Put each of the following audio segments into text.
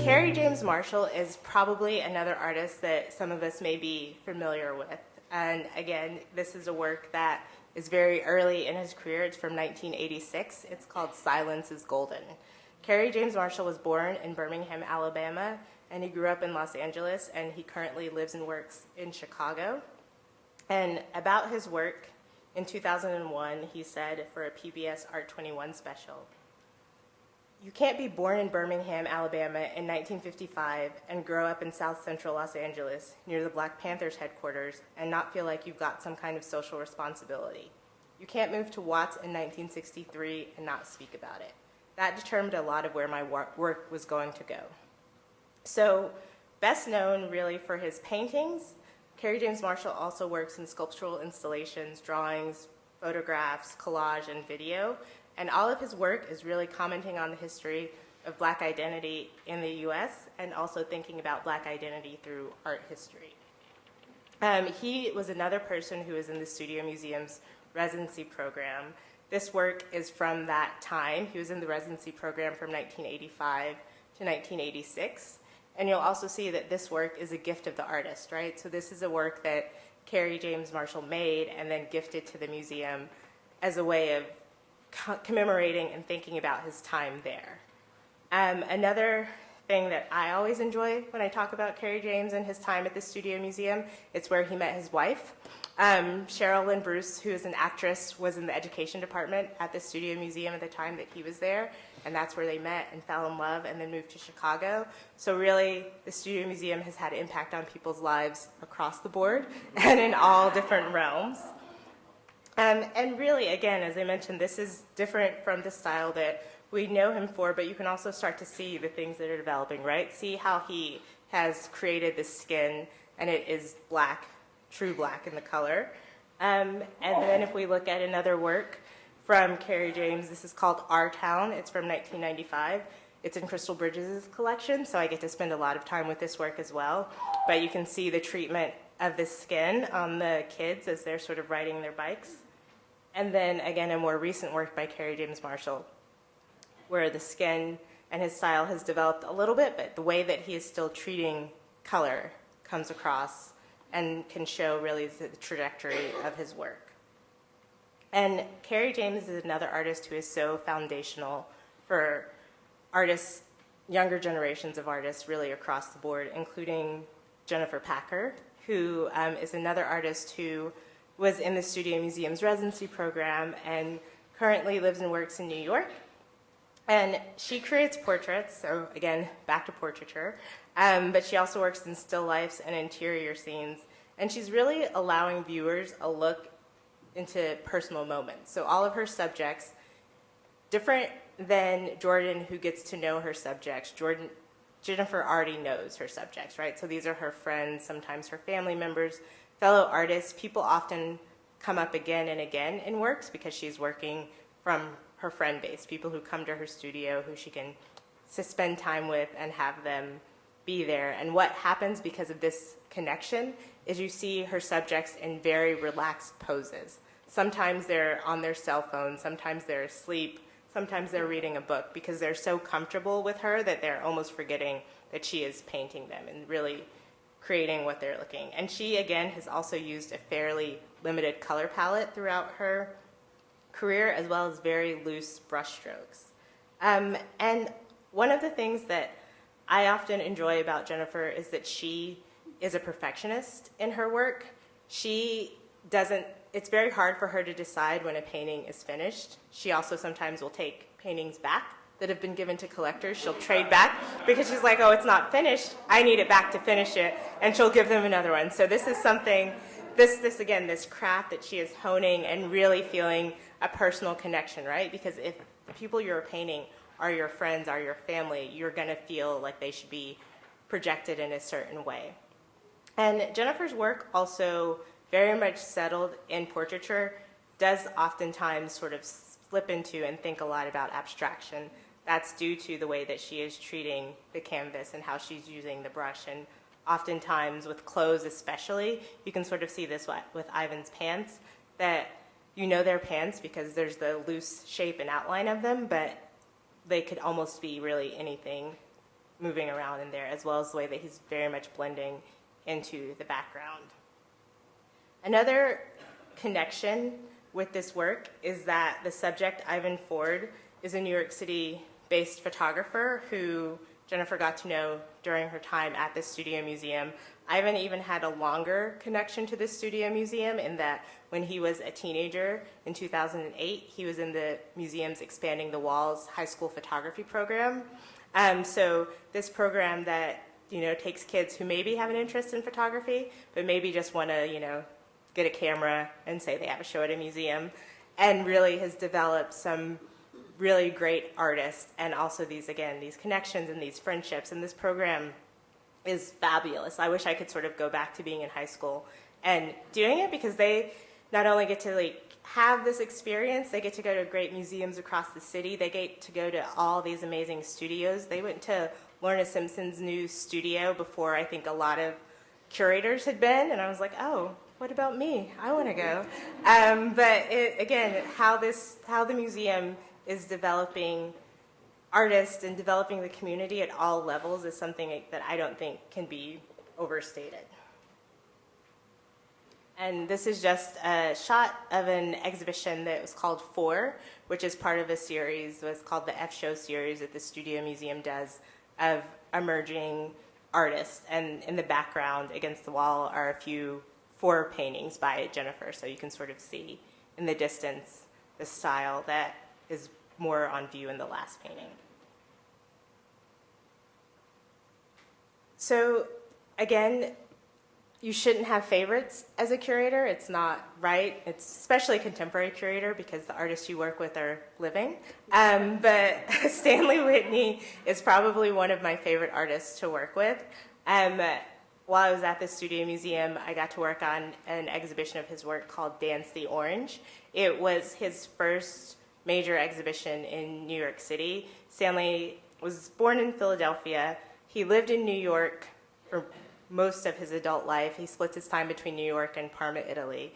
Carrie James Marshall is probably another artist that some of us may be familiar with. And again, this is a work that is very early in his career. It's from 1986. It's called Silence is Golden. Carrie James Marshall was born in Birmingham, Alabama, and he grew up in Los Angeles, and he currently lives and works in Chicago. And about his work, in 2001, he said for a PBS Art 21 special, "You can't be born in Birmingham, Alabama in 1955 and grow up in South Central Los Angeles near the Black Panthers headquarters and not feel like you've got some kind of social responsibility. You can't move to Watts in 1963 and not speak about it. That determined a lot of where my work was going to go." So, best known really for his paintings, Carrie James Marshall also works in sculptural installations, drawings, photographs, collage, and video. And all of his work is really commenting on the history of Black identity in the US and also thinking about Black identity through art history. He was another person who was in the Studio Museum's residency program. This work is from that time. He was in the residency program from 1985 to 1986. And you'll also see that this work is a gift of the artist, right? So this is a work that Carrie James Marshall made and then gifted to the museum as a way of commemorating and thinking about his time there. Another thing that I always enjoy when I talk about Carrie James and his time at the Studio Museum, it's where he met his wife. Cheryl Lynn Bruce, who is an actress, was in the education department at the Studio Museum at the time that he was there, and that's where they met and fell in love and then moved to Chicago. So really, the Studio Museum has had impact on people's lives across the board and in all different realms. And really, again, as I mentioned, this is different from the style that we know him for, but you can also start to see the things that are developing, right? See how he has created this skin, and it is black, true black in the color. And then if we look at another work from Carrie James, this is called Our Town. It's from 1995. It's in Crystal Bridges' collection, so I get to spend a lot of time with this work as well. But you can see the treatment of the skin on the kids as they're sort of riding their bikes. And then, again, a more recent work by Carrie James Marshall, where the skin and his style has developed a little bit, but the way that he is still treating color comes across and can show really the trajectory of his work. And Carrie James is another artist who is so foundational for artists, younger generations of artists really across the board, including Jennifer Packer, who is another artist who was in the Studio Museum's residency program and currently lives and works in New York. And she creates portraits, so again, back to portraiture, but she also works in still lifes and interior scenes. And she's really allowing viewers a look into personal moments. So all of her subjects, different than Jordan, who gets to know her subjects. Jennifer already knows her subjects, right? So these are her friends, sometimes her family members, fellow artists. People often come up again and again in works because she's working from her friend base, people who come to her studio who she can spend time with and have them be there. And what happens because of this connection is you see her subjects in very relaxed poses. Sometimes they're on their cell phone, sometimes they're asleep, sometimes they're reading a book because they're so comfortable with her that they're almost forgetting that she is painting them and really creating what they're looking. And she, again, has also used a fairly limited color palette throughout her career, as well as very loose brushstrokes. And one of the things that I often enjoy about Jennifer is that she is a perfectionist in her work. It's very hard for her to decide when a painting is finished. She also sometimes will take paintings back that have been given to collectors. She'll trade back because she's like, oh, it's not finished. I need it back to finish it. And she'll give them another one. So this is something, this craft that she is honing and really feeling a personal connection, right? Because if the people you're painting are your friends, are your family, you're going to feel like they should be projected in a certain way. And Jennifer's work, also very much settled in portraiture, does oftentimes sort of slip into and think a lot about abstraction. That's due to the way that she is treating the canvas and how she's using the brush. And oftentimes with clothes especially, you can sort of see this with Ivan's pants, that you know they're pants because there's the loose shape and outline of them, but they could almost be really anything moving around in there, as well as the way that he's very much blending into the background. Another connection with this work is that the subject, Ivan Ford, is a New York City-based photographer who Jennifer got to know during her time at the Studio Museum. Ivan even had a longer connection to the Studio Museum in that when he was a teenager in 2008, he was in the museum's Expanding the Walls high school photography program. So this program that, takes kids who maybe have an interest in photography, but maybe just want to, get a camera and say they have a show at a museum, and really has developed some really great artists, and also these connections and these friendships. And this program is fabulous. I wish I could sort of go back to being in high school and doing it, because they not only get to have this experience, they get to go to great museums across the city. They get to go to all these amazing studios. They went to Lorna Simpson's new studio before I think a lot of curators had been, and I was like, oh, what about me? I want to go. But how the museum is developing artists and developing the community at all levels is something that I don't think can be overstated. And this is just a shot of an exhibition that was called Four, which is part of a series that's called the F-Show series that the Studio Museum does of emerging artists. And in the background against the wall are a few Four paintings by Jennifer, so you can sort of see in the distance the style that is more on view in the last painting. So again, you shouldn't have favorites as a curator. It's not right. It's especially a contemporary curator, because the artists you work with are living. But Stanley Whitney is probably one of my favorite artists to work with. While I was at the Studio Museum, I got to work on an exhibition of his work called Dance the Orange. It was his first major exhibition in New York City. Stanley was born in Philadelphia. He lived in New York for most of his adult life. He splits his time between New York and Parma, Italy.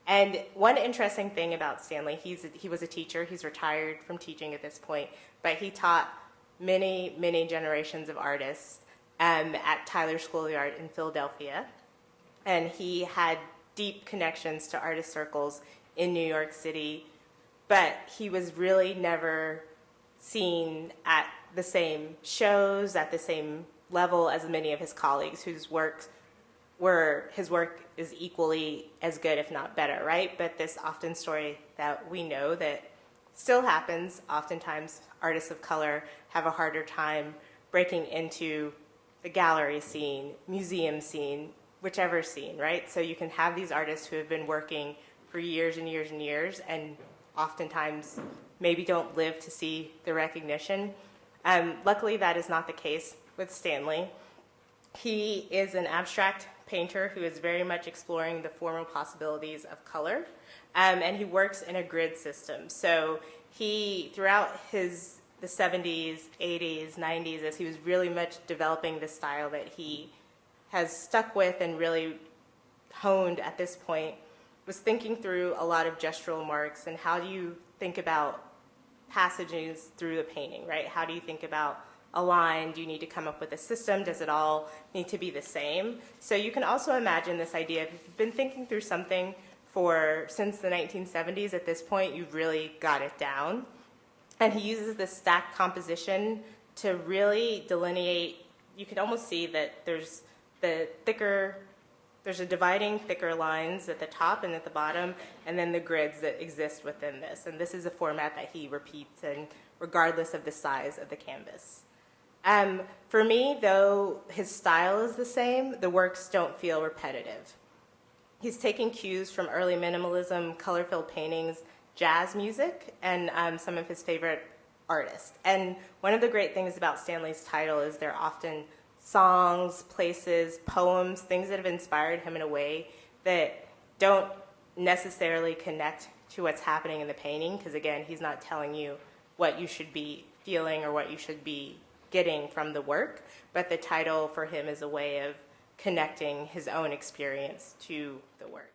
And one interesting thing about Stanley, he was a teacher. He's retired from teaching at this point, but he taught many, many generations of artists at Tyler School of the Art in Philadelphia. And he had deep connections to artist circles in New York City, but he was really never seen at the same shows, at the same level as many of his colleagues his work is equally as good, if not better, right? But this often story that we know that still happens, oftentimes artists of color have a harder time breaking into the gallery scene, museum scene, whichever scene, right? So you can have these artists who have been working for years and years and years, and oftentimes maybe don't live to see the recognition. Luckily, that is not the case with Stanley. He is an abstract painter who is very much exploring the formal possibilities of color, and he works in a grid system. So he, throughout the 70s, 80s, 90s, as he was really much developing the style that he has stuck with and really honed at this point, was thinking through a lot of gestural marks and how do you think about passages through the painting, right? How do you think about a line? Do you need to come up with a system? Does it all need to be the same? So you can also imagine this idea, if you've been thinking through something since the 1970s, at this point, you've really got it down. And he uses this stacked composition to really delineate. You can almost see that there's a dividing thicker lines at the top and at the bottom, and then the grids that exist within this. And this is a format that he repeats, and regardless of the size of the canvas. For me, though his style is the same, the works don't feel repetitive. He's taking cues from early minimalism, color-filled paintings, jazz music, and some of his favorite artists. And one of the great things about Stanley's title is they're often songs, places, poems, things that have inspired him in a way that don't necessarily connect to what's happening in the painting, because again, he's not telling you what you should be feeling or what you should be getting from the work, but the title for him is a way of connecting his own experience to the work.